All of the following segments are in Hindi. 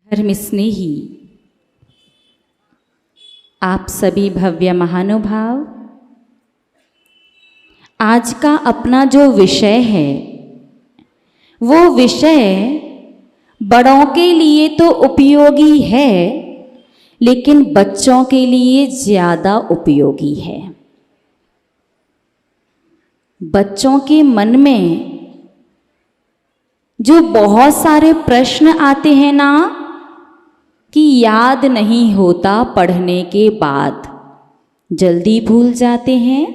धर्म स्नेही आप सभी भव्य महानुभाव, आज का अपना जो विषय है वो विषय बड़ों के लिए तो उपयोगी है, लेकिन बच्चों के लिए ज़्यादा उपयोगी है। बच्चों के मन में जो बहुत सारे प्रश्न आते हैं ना कि याद नहीं होता पढ़ने के बाद, जल्दी भूल जाते हैं,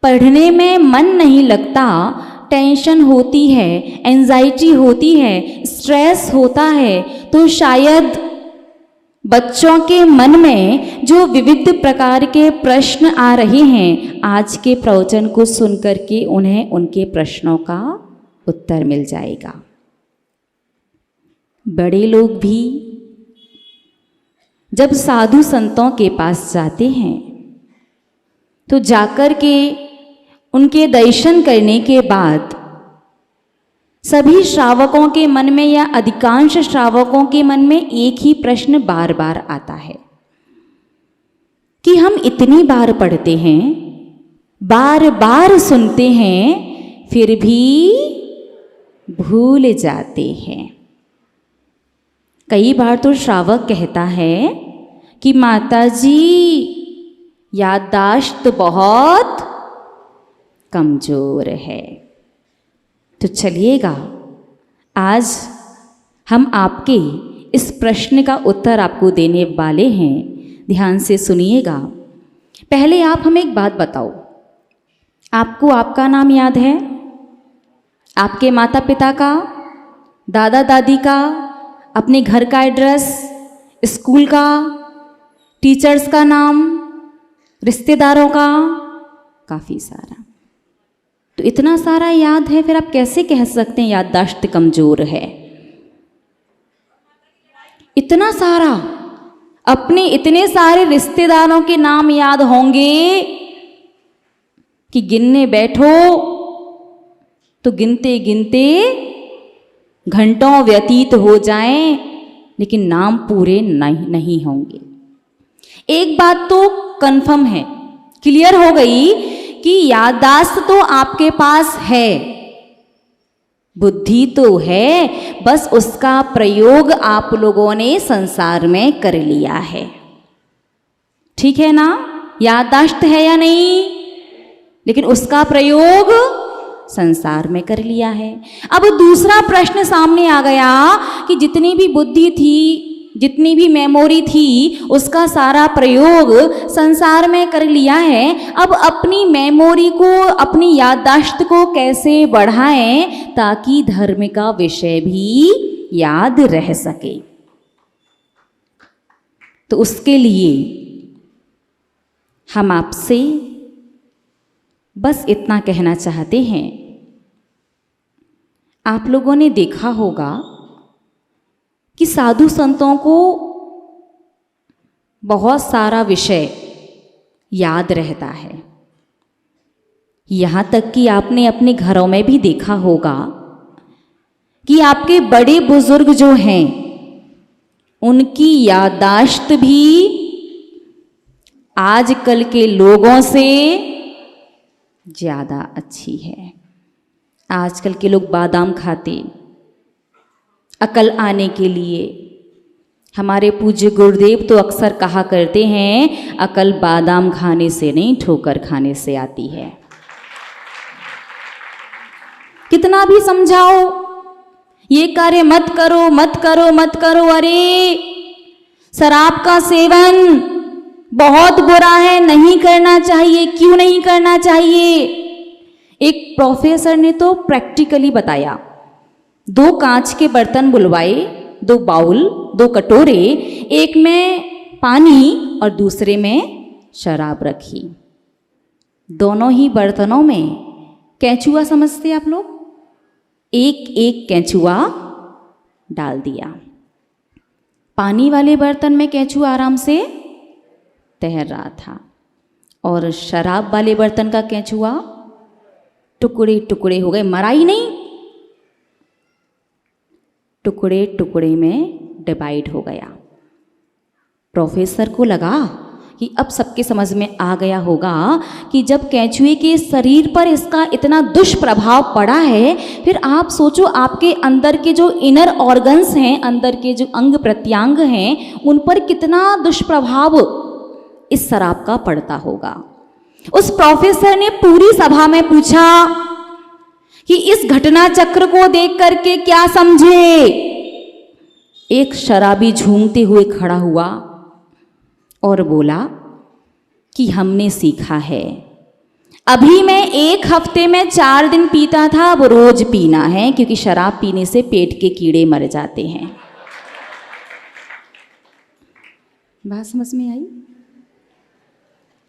पढ़ने में मन नहीं लगता, टेंशन होती है, एंजाइटी होती है, स्ट्रेस होता है, तो शायद बच्चों के मन में जो विविध प्रकार के प्रश्न आ रहे हैं, आज के प्रवचन को सुनकर के उन्हें उनके प्रश्नों का उत्तर मिल जाएगा। बड़े लोग भी जब साधु संतों के पास जाते हैं तो जाकर के उनके दर्शन करने के बाद सभी श्रावकों के मन में या अधिकांश श्रावकों के मन में एक ही प्रश्न बार बार आता है कि हम इतनी बार पढ़ते हैं, बार बार सुनते हैं, फिर भी भूल जाते हैं। कई बार तो श्रावक कहता है कि माता जी याददाश्त बहुत कमजोर है। तो चलिएगा, आज हम आपके इस प्रश्न का उत्तर आपको देने वाले हैं। ध्यान से सुनिएगा। पहले आप हमें एक बात बताओ, आपको आपका नाम याद है? आपके माता पिता का, दादा दादी का, अपने घर का एड्रेस, स्कूल का, टीचर्स का नाम, रिश्तेदारों का? काफ़ी सारा। तो इतना सारा याद है, फिर आप कैसे कह सकते हैं याददाश्त कमज़ोर है? इतना सारा, अपने इतने सारे रिश्तेदारों के नाम याद होंगे कि गिनने बैठो तो गिनते गिनते घंटों व्यतीत हो जाएं, लेकिन नाम पूरे नहीं होंगे। एक बात तो कंफर्म है, क्लियर हो गई कि याददाश्त तो आपके पास है, बुद्धि तो है, बस उसका प्रयोग आप लोगों ने संसार में कर लिया है। ठीक है ना? याददाश्त है या नहीं? लेकिन उसका प्रयोग संसार में कर लिया है। अब दूसरा प्रश्न सामने आ गया कि जितनी भी बुद्धि थी, जितनी भी मेमोरी थी, उसका सारा प्रयोग संसार में कर लिया है। अब अपनी मेमोरी को, अपनी याददाश्त को कैसे बढ़ाएं ताकि धर्म का विषय भी याद रह सके? तो उसके लिए हम आपसे बस इतना कहना चाहते हैं। आप लोगों ने देखा होगा कि साधु संतों को बहुत सारा विषय याद रहता है। यहाँ तक कि आपने अपने घरों में भी देखा होगा कि आपके बड़े बुजुर्ग जो हैं, उनकी याददाश्त भी आजकल के लोगों से ज़्यादा अच्छी है। आजकल के लोग बादाम खाते अकल आने के लिए। हमारे पूज्य गुरुदेव तो अक्सर कहा करते हैं, अकल बादाम खाने से नहीं, ठोकर खाने से आती है। कितना भी समझाओ, ये कार्य मत करो, मत करो, मत करो, अरे शराब का सेवन बहुत बुरा है, नहीं करना चाहिए। क्यों नहीं करना चाहिए? एक प्रोफेसर ने तो प्रैक्टिकली बताया। 2 कांच के बर्तन बुलवाए, 2 बाउल, 2 कटोरे, एक में पानी और दूसरे में शराब रखी। दोनों ही बर्तनों में केंचुआ, समझते आप लोग, एक एक केंचुआ डाल दिया। पानी वाले बर्तन में केंचुआ आराम से तैर रहा था और शराब वाले बर्तन का केंचुआ टुकड़े टुकड़े हो गए, मरा ही नहीं, टुकड़े टुकड़े में डिवाइड हो गया। प्रोफेसर को लगा कि अब सबके समझ में आ गया होगा कि जब केंचुए के शरीर पर इसका इतना दुष्प्रभाव पड़ा है, फिर आप सोचो आपके अंदर के जो इनर ऑर्गन्स हैं, अंदर के जो अंग प्रत्यांग हैं, उन पर कितना दुष्प्रभाव इस शराब का पड़ता होगा। उस प्रोफेसर ने पूरी सभा में पूछा कि इस घटना चक्र को देख करके क्या समझे। एक शराबी झूमते हुए खड़ा हुआ और बोला कि हमने सीखा है, अभी मैं 1 हफ्ते में 4 दिन पीता था, अब रोज पीना है, क्योंकि शराब पीने से पेट के कीड़े मर जाते हैं। बात समझ में आई?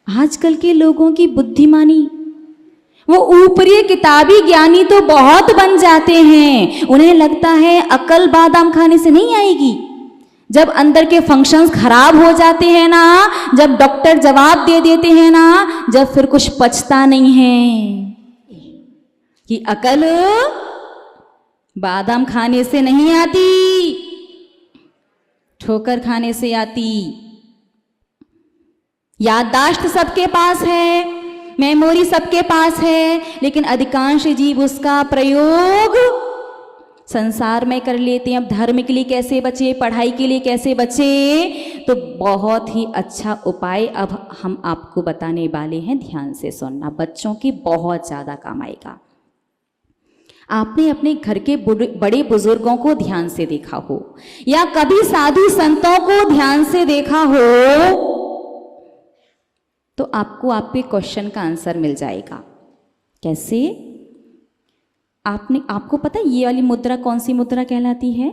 आजकल के लोगों की बुद्धिमानी, वो ऊपरी किताबी ज्ञानी तो बहुत बन जाते हैं, उन्हें लगता है अकल बादाम खाने से नहीं आएगी। जब अंदर के फंक्शंस खराब हो जाते हैं ना, जब डॉक्टर जवाब दे देते हैं ना, जब फिर कुछ पचता नहीं है कि अकल बादाम खाने से नहीं आती, ठोकर खाने से आती। याददाश्त सबके पास है, मेमोरी सबके पास है, लेकिन अधिकांश जीव उसका प्रयोग संसार में कर लेते हैं। अब धर्म के लिए कैसे बचे, पढ़ाई के लिए कैसे बचे, तो बहुत ही अच्छा उपाय अब हम आपको बताने वाले हैं, ध्यान से सुनना। बच्चों की बहुत ज़्यादा काम आएगा। आपने अपने घर के बड़े बुजुर्गों को ध्यान से देखा हो, या कभी साधु संतों को ध्यान से देखा हो, तो आपको आपके क्वेश्चन का आंसर मिल जाएगा। कैसे? आपको पता है ये वाली मुद्रा कौन सी मुद्रा कहलाती है?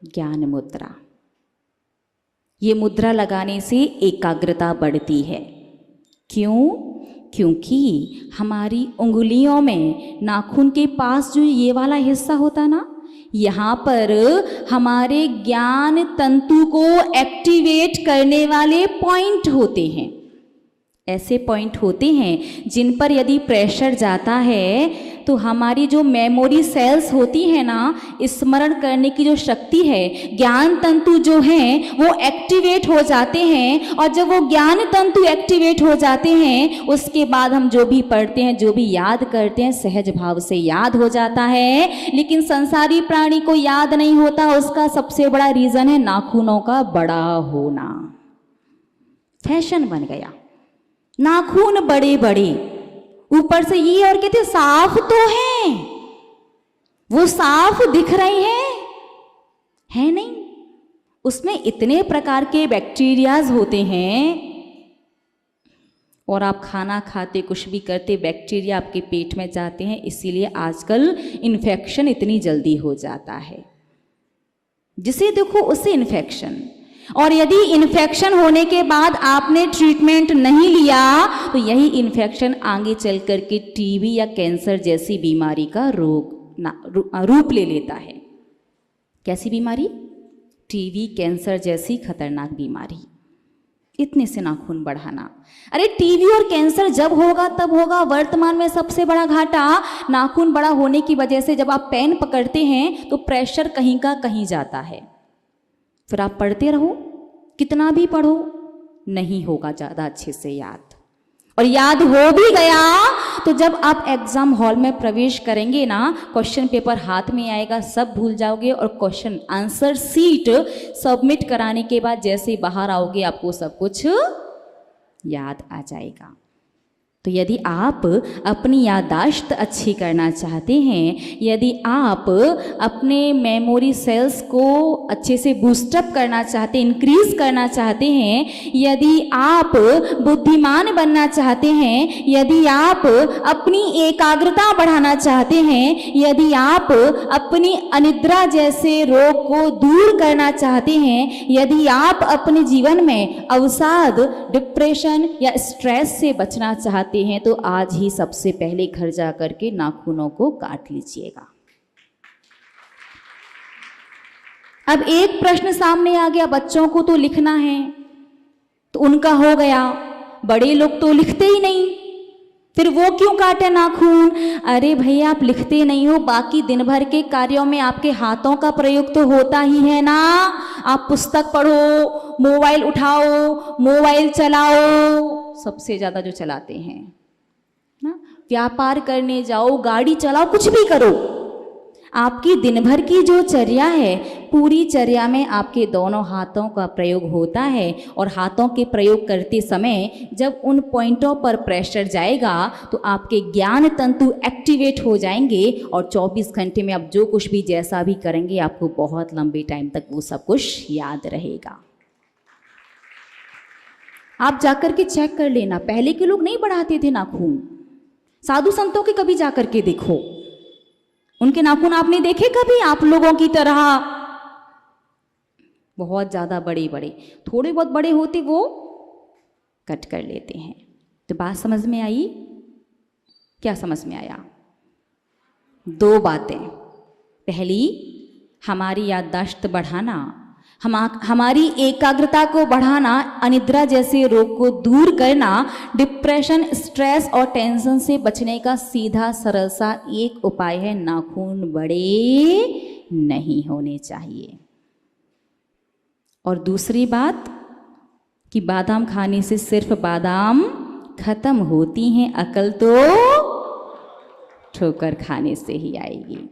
ज्ञान मुद्रा। ये मुद्रा लगाने से एकाग्रता बढ़ती है। क्यों? क्योंकि हमारी उंगलियों में नाखून के पास जो ये वाला हिस्सा होता ना, यहाँ पर हमारे ज्ञान तंतु को एक्टिवेट करने वाले पॉइंट होते हैं। ऐसे पॉइंट होते हैं जिन पर यदि प्रेशर जाता है तो हमारी जो मेमोरी सेल्स होती है ना, स्मरण करने की जो शक्ति है, ज्ञान तंतु जो हैं वो एक्टिवेट हो जाते हैं। और जब वो ज्ञान तंतु एक्टिवेट हो जाते हैं, उसके बाद हम जो भी पढ़ते हैं, जो भी याद करते हैं, सहज भाव से याद हो जाता है। लेकिन संसारी प्राणी को याद नहीं होता। उसका सबसे बड़ा रीज़न है नाखूनों का बड़ा होना। फैशन बन गया, नाखून बड़े बड़े, ऊपर से ये और कहते साफ तो हैं, वो साफ दिख रहे हैं, है नहीं, उसमें इतने प्रकार के बैक्टीरियाज होते हैं। और आप खाना खाते, कुछ भी करते, बैक्टीरिया आपके पेट में जाते हैं। इसीलिए आजकल इन्फेक्शन इतनी जल्दी हो जाता है। जिसे देखो उसे इन्फेक्शन। और यदि इन्फेक्शन होने के बाद आपने ट्रीटमेंट नहीं लिया तो यही इन्फेक्शन आगे चल कर के टीबी या कैंसर जैसी बीमारी का रूप ले लेता है। कैसी बीमारी? टीबी, कैंसर जैसी खतरनाक बीमारी। इतने से नाखून बढ़ाना। अरे टीबी और कैंसर जब होगा तब होगा। वर्तमान में सबसे बड़ा घाटा नाखून बड़ा होने की वजह से, जब आप पेन पकड़ते हैं तो प्रेशर कहीं का कहीं जाता है। फिर आप पढ़ते रहो, कितना भी पढ़ो, नहीं होगा ज़्यादा अच्छे से याद। और याद हो भी गया तो जब आप एग्जाम हॉल में प्रवेश करेंगे ना, क्वेश्चन पेपर हाथ में आएगा, सब भूल जाओगे। और क्वेश्चन आंसर सीट सबमिट कराने के बाद जैसे बाहर आओगे आपको सब कुछ याद आ जाएगा। तो यदि आप अपनी याददाश्त अच्छी करना चाहते हैं, यदि आप अपने मेमोरी सेल्स को अच्छे से बूस्टअप करना चाहते हैं, इंक्रीज करना चाहते हैं, यदि आप बुद्धिमान बनना चाहते हैं, यदि आप अपनी एकाग्रता बढ़ाना चाहते हैं, यदि आप अपनी अनिद्रा जैसे रोग को दूर करना चाहते हैं, यदि आप अपने जीवन में अवसाद, डिप्रेशन या स्ट्रेस से बचना चाहते हैं, तो आज ही सबसे पहले घर जाकर के नाखूनों को काट लीजिएगा। अब एक प्रश्न सामने आ गया, बच्चों को तो लिखना है तो उनका हो गया, बड़े लोग तो लिखते ही नहीं। फिर वो क्यों काटे नाखून? अरे भैया आप लिखते नहीं हो, बाकी दिन भर के कार्यों में आपके हाथों का प्रयोग तो होता ही है ना। आप पुस्तक पढ़ो, मोबाइल उठाओ, मोबाइल चलाओ, सबसे ज़्यादा जो चलाते हैं ना, व्यापार करने जाओ, गाड़ी चलाओ, कुछ भी करो, आपकी दिन भर की जो चर्या है, पूरी चर्या में आपके दोनों हाथों का प्रयोग होता है। और हाथों के प्रयोग करते समय जब उन पॉइंटों पर प्रेशर जाएगा तो आपके ज्ञान तंतु एक्टिवेट हो जाएंगे और 24 घंटे में आप जो कुछ भी जैसा भी करेंगे आपको बहुत लंबे टाइम तक वो सब कुछ याद रहेगा। आप जाकर के चेक कर लेना, पहले के लोग नहीं बढ़ाते थे नाखून। साधु संतों के कभी जाकर के देखो, उनके नाखून आपने देखे कभी आप लोगों की तरह बहुत ज़्यादा बड़े बड़े? थोड़े बहुत बड़े होते वो कट कर लेते हैं। तो बात समझ में आई? क्या समझ में आया? दो बातें। पहली, हमारी याददाश्त बढ़ाना, हमारी एकाग्रता को बढ़ाना, अनिद्रा जैसे रोग को दूर करना, डिप्रेशन, स्ट्रेस और टेंशन से बचने का सीधा सरल सा एक उपाय है, नाखून बड़े नहीं होने चाहिए। और दूसरी बात कि बादाम खाने से सिर्फ बादाम खत्म होती हैं, अकल तो ठोकर खाने से ही आएगी।